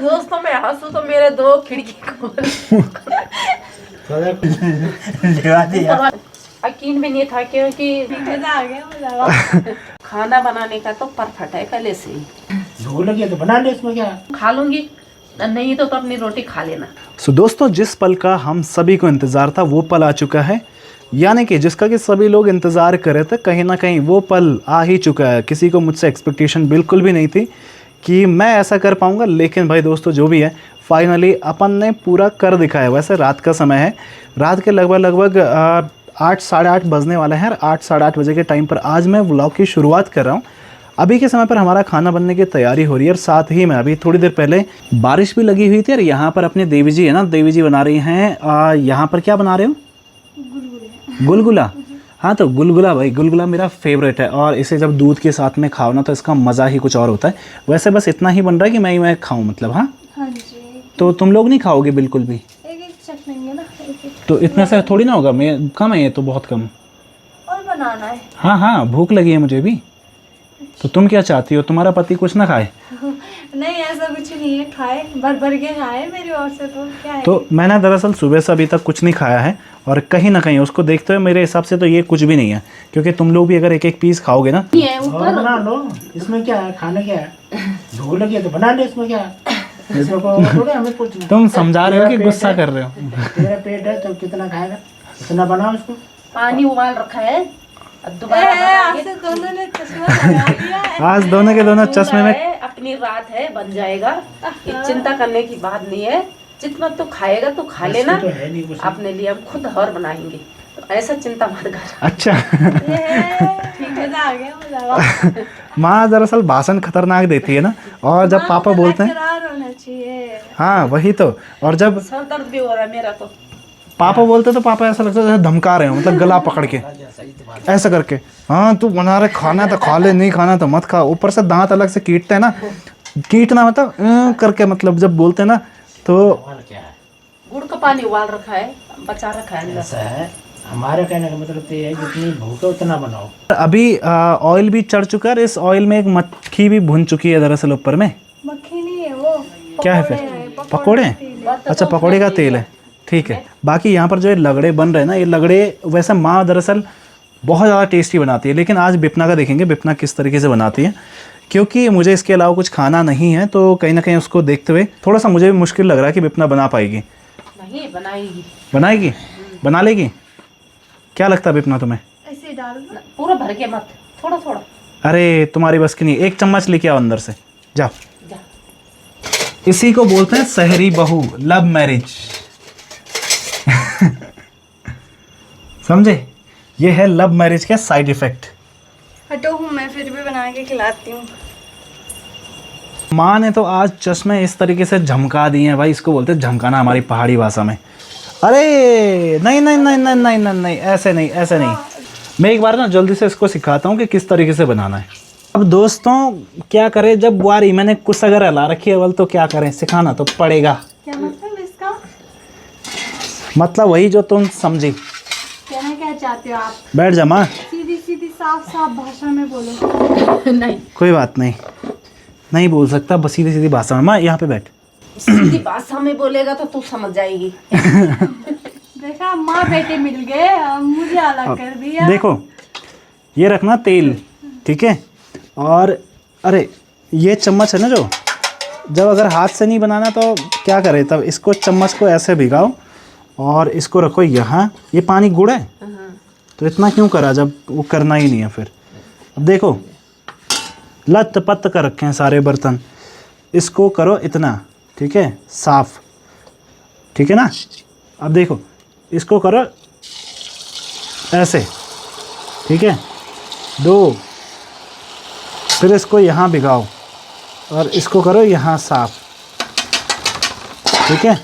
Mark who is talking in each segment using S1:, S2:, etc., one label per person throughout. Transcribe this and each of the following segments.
S1: दोस्तों मैं हंसू तो मेरे दो खिड़की यकीन भी नहीं था क्योंकि मजा आ गया। खाना बनाने का तो परफेक्ट है पहले से ही।
S2: भूख लगी तो बना ले, इसमें क्या
S1: खा लूंगी, नहीं तो अपनी रोटी खा लेना।
S3: सो दोस्तों, जिस पल का हम सभी को इंतज़ार था वो पल आ चुका है, यानी कि जिसका कि सभी लोग इंतज़ार कर रहे थे, कहीं ना कहीं वो पल आ ही चुका है। किसी को मुझसे एक्सपेक्टेशन बिल्कुल भी नहीं थी कि मैं ऐसा कर पाऊँगा, लेकिन भाई दोस्तों जो भी है फाइनली अपन ने पूरा कर दिखाया। वैसे रात का समय है, रात के लगभग 8 साढ़े 8 बजने वाले हैं। 8 साढ़े 8 बजे के टाइम पर आज मैं व्लॉग की शुरुआत कर रहा हूँ। अभी के समय पर हमारा खाना बनने की तैयारी हो रही है और साथ ही में अभी थोड़ी देर पहले बारिश भी लगी हुई थी। और यहाँ पर अपनी देवी जी है ना, देवी जी बना रही हैं यहाँ पर क्या बना रहे हो? गुलगुला। हाँ, तो गुलगुला भाई, गुलगुला मेरा फेवरेट है और इसे जब दूध के साथ में खाओ ना तो इसका मज़ा ही कुछ और होता है। वैसे बस इतना ही बन रहा है कि मैं खाऊँ, मतलब। हाँ
S4: जी।
S3: तो तुम लोग नहीं खाओगे बिल्कुल भी?
S4: एक चखेंगे ना, एक
S3: तो इतना सा थोड़ी ना होगा, मैं कम है ये तो, बहुत कम।
S4: और बनाना है।
S3: हाँ, भूख लगी है मुझे भी। तो तुम क्या चाहती हो, तुम्हारा पति कुछ ना खाए?
S4: नहीं, ऐसा कुछ नहीं है, खाए भर भर के खाए मेरी ओर से, तो क्या है।
S3: तो मैंने दरअसल सुबह से अभी तक कुछ नहीं खाया है और कहीं ना कहीं उसको देखते हुए मेरे हिसाब से तो ये कुछ भी नहीं है, क्योंकि तुम लोग भी अगर एक एक पीस खाओगे ना।
S2: और बना लो, इसमें क्या है, खाना क्या है, भूख लगी है तो बना ले, इसमें क्या है, इसमें थोड़ी हमें कुछ नहीं।
S3: तुम समझा रहे हो कि गुस्सा कर रहे हो?
S2: तेरा पेट है तो कितना खाएगा, इतना बनाओ इसको।
S1: पानी उबाल रखा है, दोबारा
S4: आज दोनों ने चश्मा लगा दिया है।
S3: आज दोनों के दोनों चश्मे में।
S1: अपनी रात है, बन जाएगा, चिंता करने की बात नहीं है। जितना तो खाएगा तो खा लेना,
S2: तो है नहीं कुछ।
S1: अपने लिए हम खुद और बनाएंगे, तो ऐसा चिंता मत कर।
S3: अच्छा।
S4: मजा आ गया, मजा आ गया।
S3: माँ दरअसल भाषण खतरनाक देती है ना, और जब पापा बोलते हैं,
S4: होना चाहिए।
S3: हाँ वही तो, और जब
S1: सर दर्द भी हो रहा है मेरा तो।
S3: पापा बोलते तो पापा ऐसा लगता है जैसे धमका रहे हो, मतलब गला पकड़ के ऐसा करके, हाँ तू बना रहे, खाना तो खा ले, नहीं खाना तो मत खा। ऊपर से दांत अलग से कीटते हैं ना, कीटना मतलब करके, मतलब जब बोलते हैं ना तो।
S2: क्या है,
S1: गुड़ का पानी उबाल रखा है, बचा रखा है।
S2: ऐसा है, हमारे कहने का मतलब तो ये है जितनी भूख है उतना बनाओ।
S3: अभी ऑयल भी चढ़ चुका है, इस ऑयल में एक मक्खी भी भुन चुकी है दरअसल ऊपर में।
S4: मक्खी नहीं है वो,
S3: क्या है फिर? पकोड़े? अच्छा, पकोड़े का तेल है, ठीक है। बाकी यहाँ पर जो ये लगड़े बन रहे हैं ना, ये लगड़े वैसे माँ दरअसल बहुत ज़्यादा टेस्टी बनाती है, लेकिन आज बिपना का देखेंगे बिपना किस तरीके से बनाती है, क्योंकि मुझे इसके अलावा कुछ खाना नहीं है। तो कहीं ना कहीं उसको देखते हुए थोड़ा सा मुझे भी मुश्किल लग रहा है कि बिपना बना पाएगी।
S1: नहीं बनाएगी,
S3: बनाएगी, बना लेगी। क्या लगता है बिपना तुम्हें?
S4: ऐसे डाल दो,
S1: पूरा भर के मत, थोड़ा थोड़ा।
S3: अरे तुम्हारी बस की नहीं, 1 चम्मच लेके आओ अंदर से, जाओ।
S1: जा।
S3: इसी को बोलते हैं शहरी बहू, लव मैरिज। समझे? ये है लव मैरिज के साइड इफेक्ट।
S4: हटो हूँ, मैं फिर भी बना के खिलाती हूँ।
S3: माँ ने तो आज चश्मे इस तरीके से झमका दिए हैं भाई, इसको बोलते हैं झमकाना हमारी पहाड़ी भाषा में। अरे नहीं नहीं नहीं नहीं नहीं नहीं नहीं, ऐसे नहीं, ऐसे नहीं। मैं एक बार ना जल्दी से इसको सिखाता हूँ कि किस तरीके से बनाना है। अब दोस्तों क्या करें, जब बुआरी मैंने कुछ अगर ला रखी है अवल, तो क्या करें, सिखाना तो पड़ेगा।
S4: क्या मतलब इसका?
S3: मतलब वही जो तुम समझी।
S4: कहना क्या चाहते हो आप?
S3: बैठ जा माँ,
S4: सीधी सीधी साफ साफ भाषा में बोलो।
S1: नहीं,
S3: कोई बात नहीं, नहीं बोल सकता, बस सीधी सीधी भाषा में। माँ यहाँ पे बैठ।
S1: सीधी भाषा में बोलेगा तो तू समझ जाएगी।
S4: देखा, माँ बेटे मिल गए, मुझे अलग कर दिया।
S3: देखो, ये रखना तेल, ठीक है। और अरे ये चम्मच है ना, जो जब अगर हाथ से नहीं बनाना तो क्या करें, तब इसको चम्मच को ऐसे भिगाओ और इसको रखो यहाँ। ये पानी गुड़ है तो इतना क्यों करा जब वो करना ही नहीं है फिर। अब देखो, लत पत कर रखे हैं सारे बर्तन, इसको करो इतना, ठीक है, साफ, ठीक है ना। अब देखो, इसको करो ऐसे, ठीक है, 2, फिर इसको यहाँ भिगाओ और इसको करो यहाँ साफ, ठीक है।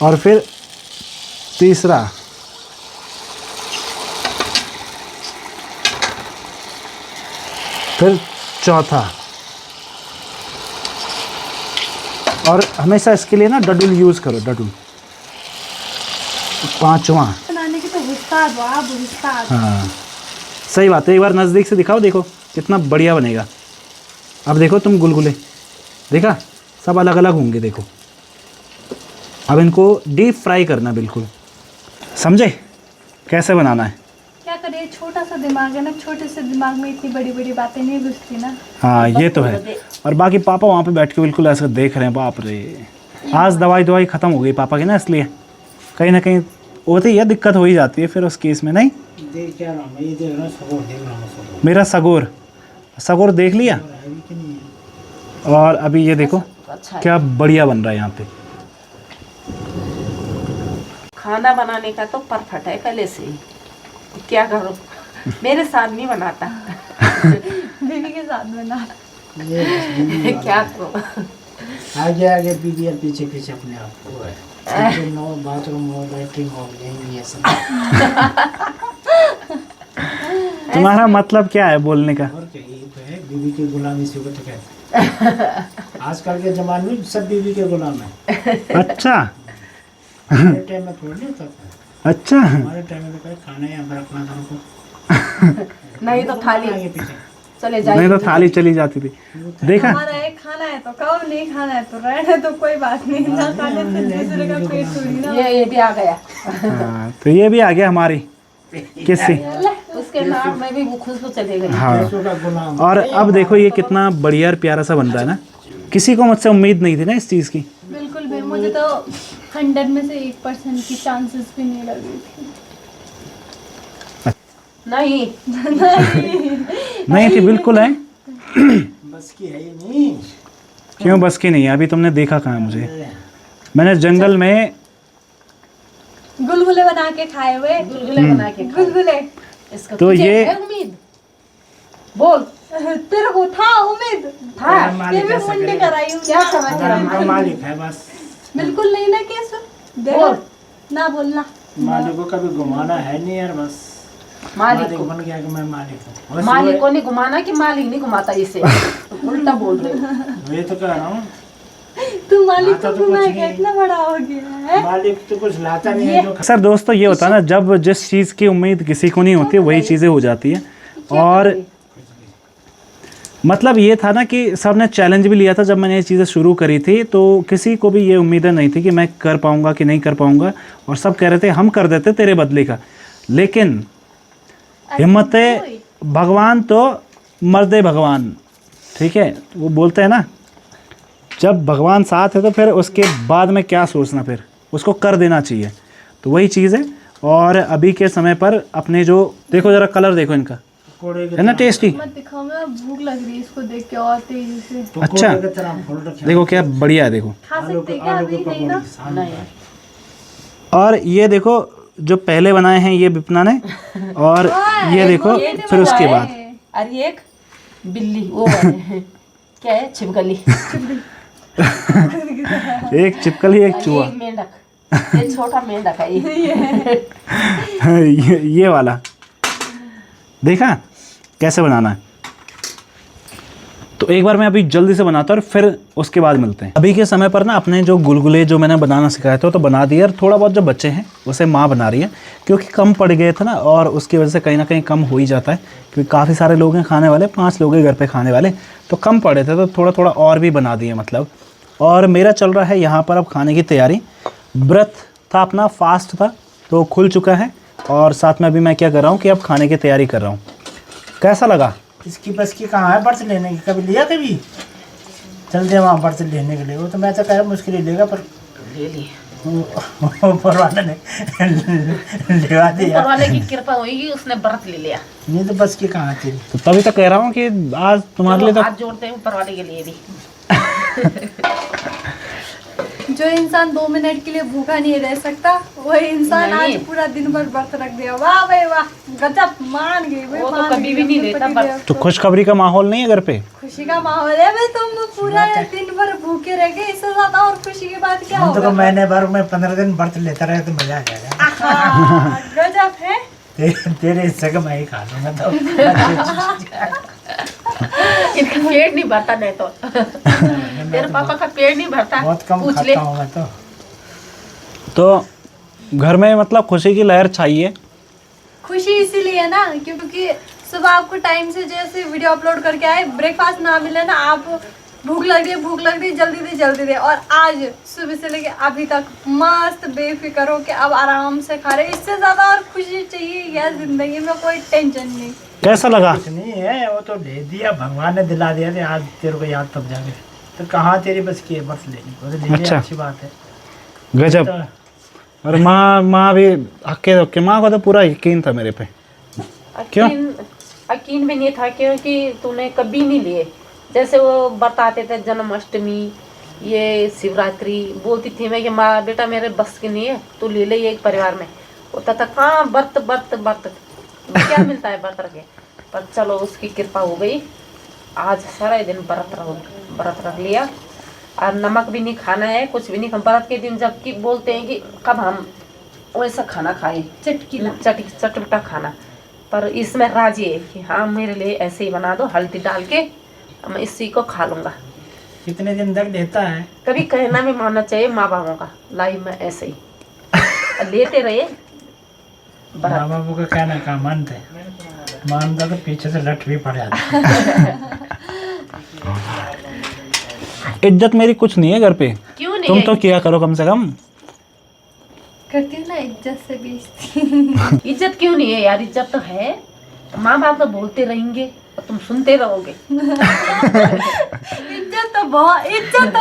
S3: और फिर तीसरा, फिर चौथा, और हमेशा इसके लिए ना डडुल यूज़ करो, डडुल। 5वां
S4: बनाने की तो उस्ताद हो आप, उस्ताद।
S3: हाँ सही बात है, एक बार नज़दीक से दिखाओ, देखो कितना बढ़िया बनेगा। अब देखो तुम गुलगुले, देखा सब अलग अलग होंगे। देखो अब इनको डीप फ्राई करना, बिल्कुल समझे कैसे बनाना है।
S4: क्या करिए, छोटा सा दिमाग है ना, छोटे से दिमाग में इतनी बड़ी बड़ी बातें नहीं घुसती ना।
S3: हाँ ये तो है। और बाकी पापा वहाँ पे बैठ के बिल्कुल ऐसे देख रहे हैं, बाप रे। आज दवाई ख़त्म हो गई पापा की ना, इसलिए कहीं ना कहीं होती है, दिक्कत हो ही जाती है फिर उस केस में। नहीं
S2: देख क्या रहा हूँ मैं, ये देख रहा हूँ सगोर, देख रहा हूँ सगोर।
S3: मेरा सगोर देख लिया।
S2: हैवी कि नहीं है?
S3: और अभी ये देखो
S1: अच्छा है।
S3: क्या बढ़िया बन रहा है यहाँ पे।
S1: खाना बनाने का तो परफेक्ट है पहले से ही। क्या करो, मेरे साथ नहीं बनाता।
S4: बीवी के साथ बना।
S2: ये बस बीवी
S1: क्या करो,
S2: आगे आगे बीवी और पीछे पीछे अपने आप को है। किचन हो, बाथरूम हो, लैट्रिन हो, यही ये सब।
S3: तुम्हारा मतलब क्या है बोलने का?
S2: और क्या, यही तो है बीवी की गुलामी से, को तो कहते हैं। आजकल के जमाने में सब बीवी के गुलाम है।
S3: अच्छा
S2: हमारे टाइम में थोड़ी नहीं होता था।
S3: अच्छा।
S2: हमारे टाइम में तो क्या खाना है, हम रखना घर को।
S1: नहीं तो थाली
S2: आगे पीछे
S1: चले जाए।
S3: नहीं तो थाली चली जाती थी। देखा
S4: हमारा एक खाना है तो खाओ, नहीं खाना है तो रहने तो कोई बात नहीं। ना खाने से दूसरे का पेट थोड़ी ना।
S1: ये भी आ गया।
S3: हाँ, तो ये भी आ गया हमारी किससे।
S1: उसके नाम में भी वो खुशबू चले गई।
S3: हाँ
S2: पैसों का गुलाम।
S3: और अब देखो ये कितना बढ़िया और प्यारा सा बन रहा है ना। किसी को मुझसे उम्मीद नहीं थी ना इस चीज़ की।
S4: बिल्कुल भी, मुझे तो 100 में से 1% की चांसेस भी नहीं लग रही थी।
S1: नहीं
S3: नहीं थी, बिल्कुल है।
S2: बस की है ही नहीं।
S3: क्यों बस की नहीं है? अभी तुमने देखा कहाँ है मुझे? मैंने जंगल में
S4: गुलगुले बना के खाए हुए।
S1: गुलगुले बना के खाओ।
S4: गुलगुले
S1: इसका
S3: तो
S1: तुझे
S3: ये-
S1: है उम्मीद? बोल।
S4: तेरे को था उम्मीद?
S1: था।
S2: तेरा मालिक
S4: ये भी
S2: ऐसा
S4: मुंडी
S2: करेगा।
S4: कराई हूँ।
S1: क्या करा तेरा
S2: हमारा
S1: मालिक?
S2: मालिक है बस।
S4: बिल्कुल नहीं ना केसु।
S1: बोल।
S4: ना बोलना।
S2: मालिक को कभी घुमाना है नहीं यार, बस
S1: मालिक
S2: मालिक
S1: को
S2: बन गया कि मैं मालिक हूँ। बस
S1: मालिक को नहीं घुमाना कि मालिक नहीं घुमाता इसे। उल्टा बोल रहे हो।
S2: मैं तो कह रहा हूँ
S4: तू मालिक
S2: आता
S4: को
S2: तो कुछ
S4: घुमाएगा,
S2: नहीं।
S4: इतना बड़ा हो गया है।
S2: मालिक तो कुछ लाता नहीं है जो
S3: सर दोस्तों ये होता है ना, जब जिस चीज़ की उम्मीद किसी को नहीं होती वही चीज़ें हो जाती है। और मतलब ये था ना कि सब ने चैलेंज भी लिया था जब मैंने ये चीज़ें शुरू करी थी, तो किसी को भी ये उम्मीदें नहीं थी कि मैं कर पाऊँगा कि नहीं कर पाऊँगा। और सब कह रहे थे हम कर देते तेरे बदले का। लेकिन हिम्मत है भगवान तो मर्दे भगवान, ठीक है। वो बोलते हैं ना, जब भगवान साथ है तो फिर उसके बाद में क्या सोचना, फिर उसको कर देना चाहिए। तो वही चीज़ है। और अभी के समय पर अपने जो देखो ज़रा कलर देखो इनका,
S2: कोड़े के
S3: है ना टेस्टी।
S4: मत दिखाओ, मैं भूख लग रही है इसको देख के और तेजी से।
S2: तो
S3: अच्छा।
S2: कोड़े की तरह फूल रखे।
S3: देखो क्या बढ़िया है, देखो।
S4: खा सकते हैं क्या?
S2: आलू के
S4: अभी नहीं ना।
S2: पकौड़े सामने।
S3: और ये देखो जो पहले बनाए हैं ये विपना ने, और ये देखो फिर उसके बाद
S1: अरे एक बिल्ली वो है। क्या है? छिपकली।
S3: एक चिपकली एक चूहा।
S1: एक मेंढक। ये छोटा मेंढक है ये।
S3: ये वाला देखा कैसे बनाना है। तो एक बार मैं अभी जल्दी से बनाता हूँ और फिर उसके बाद मिलते हैं। अभी के समय पर ना अपने जो गुलगुले जो मैंने बनाना सिखाया था तो बना दिए, और थोड़ा बहुत जो बच्चे हैं उसे माँ बना रही है, क्योंकि कम पड़ गए थे ना, और उसकी वजह से कहीं ना कहीं कम हो ही जाता है, क्योंकि काफ़ी सारे लोग हैं खाने वाले, 5 लोग हैं घर पे खाने वाले, तो कम पड़े थे तो थोड़ा थोड़ा और भी बना दिए मतलब। और मेरा चल रहा है यहाँ पर अब खाने की तैयारी। व्रत था अपना, फास्ट था तो खुल चुका है, और साथ में अभी मैं क्या कर रहा हूँ कि अब खाने की तैयारी कर रहा हूँ। कैसा लगा?
S2: इसकी बस की कहाँ है बर्थ लेने की? कभी लिया कभी? चल दे वहाँ बर्थ लेने के लिए। वो तो मैं तो कह रहा मुश्किल ही लेगा, पर
S1: ले लिए।
S2: ऊपर वाले ने लेवा दिया।
S1: ऊपर वाले की कृपा हुई, उसने व्रत ले लिया।
S2: नहीं तो बस की कहाँ थी।
S3: तो तभी तो कह रहा हूँ कि आज तुम्हारे लिए तो
S1: हाथ जोड़ते हैं ऊपर वाले के लिए भी।
S4: जो इंसान 2 मिनट के लिए भूखा नहीं रह सकता, वही इंसान
S1: नहीं।
S4: आज पूरा दिन भर व्रत रख दिया। वाह भाई वाह, गजब, मान गई भाई,
S1: वो तो
S4: मान
S1: कभी
S4: गई
S1: भी नहीं
S4: अपने
S1: लेता
S4: पति
S1: व्रत।
S4: देव
S3: तो
S4: को।
S3: खुशखबरी का माहौल नहीं है घर पे?
S4: खुशी का माहौल है भाई, तुम पूरा दिन भर भूखे रह गए, इससे ज्यादा और खुशी की बात क्या
S2: हम तो
S4: होगा?
S2: महीने भर में 15 दिन व्रत लेता रहे तो मजा आ जाएगा।
S4: हाँ, गजब है।
S2: तेरे हिस्से का मैं ही खा लूंगा तो।
S1: इनका पेट नहीं भरता, नहीं तो तेरे पापा का पेट नहीं भरता।
S2: बहुत कम
S1: पूछ ले।
S2: खाता हूँ मैं तो।
S3: तो घर में मतलब खुशी की लहर छाइए।
S4: खुशी इसीलिए ना क्योंकि सुबह आपको टाइम से जैसे वीडियो अपलोड करके आए, ब्रेकफास्ट ना मिले ना, आप भूख लग रही है, जल्दी दे। और आज सुबह से लेके अभी तक मस्त बेफिक्र हो के अब आराम से खा रहे। इससे ज्यादा और खुशी चाहिए यार जिंदगी में, कोई टेंशन नहीं।
S3: कैसा लगा?
S2: कुछ नहीं है, वो तो दे दिया, भगवान ने दिला दिया थे, आज तेरे को याद तब जाके। तो कहाँ तेरी बस की है बस लेनी, वो तो ले लिया,
S3: अच्छा।
S2: अच्छी बात है।
S3: गजब।
S2: तो
S3: और माँ भी हक्के माँ को तो पूरा यकीन था मेरे पे। क्यों?
S1: यकीन भी नहीं था क्योंकि तूने कभी नहीं लिए। जैसे वो बताते थे जन्माष्टमी, ये शिवरात्रि, बोलती थी मैं कि माँ बेटा मेरे बस की नहीं है, तू ले ले, एक परिवार में होता था। कहाँ व्रत क्या मिलता है व्रत रखे। पर चलो उसकी कृपा हो गई, आज सारा दिन व्रत रख लिया। और नमक भी नहीं खाना है, कुछ भी नहीं। व्रत के दिन जबकि बोलते हैं कि कब हम वैसा खाना खाए, चटपटा खाना, पर इसमें राजी है कि हाँ मेरे लिए ऐसे ही बना दो, हल्दी डाल के, मैं इसी को खा लूँगा।
S2: कितने दिन तक देता है?
S1: कभी कहना भी मानना चाहिए माँ बापों का, लाइफ में ऐसे ही लेते रहे।
S2: माँ बापू का कहना का मानता तो पीछे से लट भी पड़ जाता।
S3: इज्जत मेरी कुछ नहीं है घर पे,
S1: क्यों नहीं
S3: तुम
S1: है?
S3: तो किया करो कम से कम।
S4: करती हूँ ना, इज्जत से बेइज्जती।
S1: इज्जत क्यों नहीं है यार? इज्जत तो है। माँ बाप तो बोलते रहेंगे और तुम सुनते रहोगे।
S4: इज्जत तो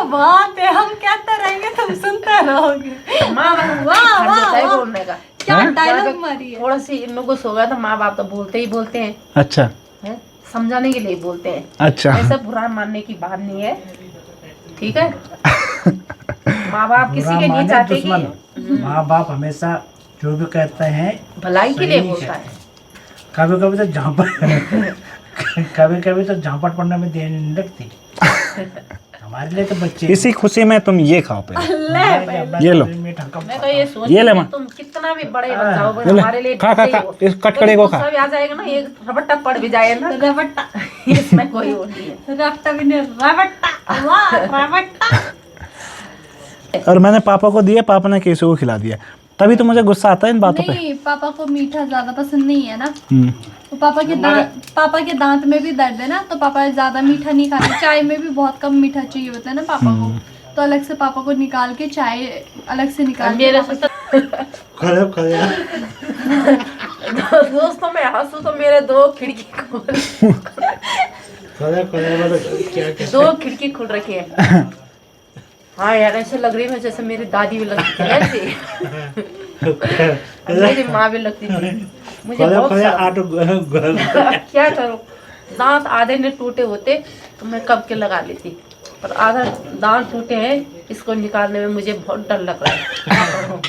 S4: बहुत है, हम कहते रहेंगे तुम सुनते रहोगे।
S1: माँ बाप
S4: वाह, वाह,
S1: है
S4: वाह।
S1: बोलने का।
S4: क्या
S3: हैं?
S4: डायलॉग मारी है।
S1: थोड़ा सी इन लोगों को होगा तो माँ बाप तो बोलते ही बोलते हैं,
S3: अच्छा
S1: हैं? समझाने के लिए बोलते हैं।
S3: अच्छा।
S1: ऐसा बुरा मानने की बात नहीं है, ठीक है? माँ बाप किसी के नहीं चाहते कि
S2: माँ बाप हमेशा जो भी कहते हैं
S1: भलाई के लिए
S2: सही
S1: बोलता
S2: कहते
S1: है।
S2: कभी कभी तो झापट पड़ने में देर नहीं लगती। हमारे लिए तो बच्चे।
S3: इसी खुशी में तुम ये खाओ पहले। ये लो।
S1: मैं तो ये सोच
S3: ये ले माँ।
S1: तुम कितना भी बड़े बन जाओ
S3: ले ले।
S1: हमारे लिए
S3: खा खा
S1: बच्चे
S3: खा,
S1: ही हो।
S3: इस कटकड़े को खा।
S1: सब आ जाएगा ना, एक रबट्टा पड़ भी जाए ना,
S4: रबट्टा
S1: इसमें कोई वो नहीं है।
S4: रबट्टा भी नहीं, रबट्टा, वाह रबट्टा।
S3: और मैंने पापा को दिया, पापा ने केसू को खिला दिया। तभी तो मुझे गुस्सा आता है इन बातों पे।
S4: नहीं, पापा को मीठा ज्यादा पसंद नहीं है ना, तो पापा के दांत में भी दर्द है ना, तो पापा ज्यादा मीठा नहीं खाते। चाय में भी बहुत कम मीठा चाहिए होता है ना पापा को, तो अलग से पापा को निकाल के चाय अलग से निकाल के
S1: मेरे से दोस्तों में हंसू तो मेरे दो खिड़की दो खिड़की खुल रखी है। हाँ यार, ऐसे लग रही है जैसे मेरी दादी भी लगती थी ऐसे। मेरी माँ भी लगती थी। मुझे बहुत क्या करूँ, दांत आधे ने टूटे होते तो मैं कब के लगा लेती, पर आधा दांत टूटे हैं, इसको निकालने में मुझे बहुत डर लग रहा है।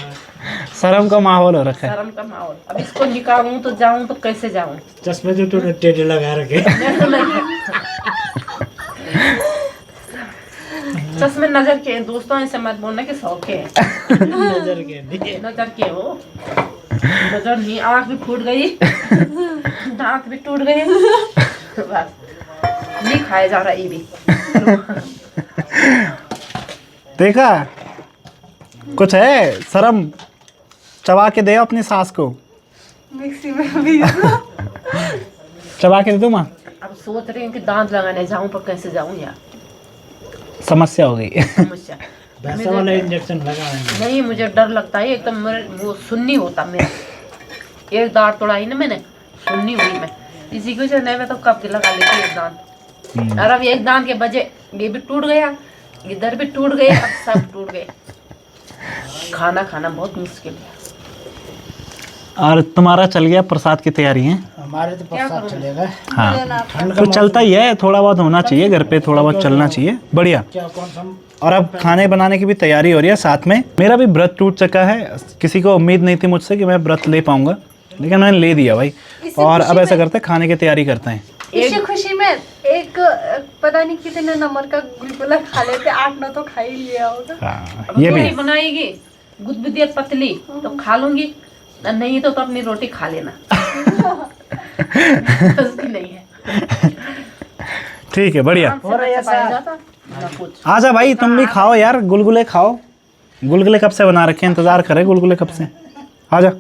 S3: शर्म का माहौल हो रखा है।
S1: शर्म का माहौल। अब इसको निकालूं तो जाऊं तो कैसे जाऊं?
S2: चश्मे जो तूने टेढ़े लगा रखे।
S1: चश्मे नजर के हैं दोस्तों, ऐसे मत बोलना कि शौक के हैं।
S2: नजर के नहीं।
S1: नजर के हो, नजर नहीं, आँख भी फूट गई, दांत भी टूट गए, बस नहीं खाया जा रहा ये भी।
S3: देखा, कुछ है शर्म, चबा के दे अपनी सास को,
S4: मिक्सी में भी।
S3: चबा के दे दो माँ।
S1: अब सोच रही हूँ कि दांत लगाने जाऊं, पर कैसे जाऊं यार,
S3: समस्या हो गई।
S1: समस्या।
S2: वैसा वाला इंजेक्शन लगाएंगे।
S1: नहीं, मुझे डर लगता है एकदम, मेरे वो सुन्नी होता मेरा, एक दांत तोड़ाई ना मैंने, सुन्नी हुई मैं, इसी की वजह मैं तो कब के लगा लेती एक दांत। और अब एक दांत के बजे ये भी टूट गया, इधर भी टूट गए, अब सब टूट गए। खाना खाना बहुत मुश्किल है।
S3: और तुम्हारा चल गया प्रसाद की तैयारी है?
S2: हमारे तो प्रसाद चलेगा।
S3: हाँ, तो चलता ही है, थोड़ा बहुत होना चाहिए घर पे, थोड़ा बहुत चलना चाहिए। बढ़िया।
S2: क्या कौन सा?
S3: और अब खाने बनाने की भी तैयारी हो रही है साथ में। मेरा भी व्रत टूट चुका है, किसी को उम्मीद नहीं थी मुझसे कि मैं व्रत ले पाऊंगा, लेकिन मैंने ले दिया भाई। और अब ऐसा करते हैं, खाने की तैयारी करते हैं।
S4: इसी खुशी में एक पता नहीं कितने नंबर का गुलगुला खा लेते, 8-9 तो खा ही लिया होगा।
S3: हाँ,
S1: अब
S3: ये
S1: रोटी
S3: भी
S1: बनाएगी गुदगुदी पतली तो खा लूंगी, नहीं तो अपनी रोटी खा लेना। उसकी नहीं है।
S3: ठीक है, बढ़िया।
S1: और ऐसा जाता ना कुछ।
S3: आजा भाई, तुम भी खाओ यार, गुलगुले खाओ। गुलगुले कब से बना रखे हैं, इंतजार करे गुलगुले कब से। आजा।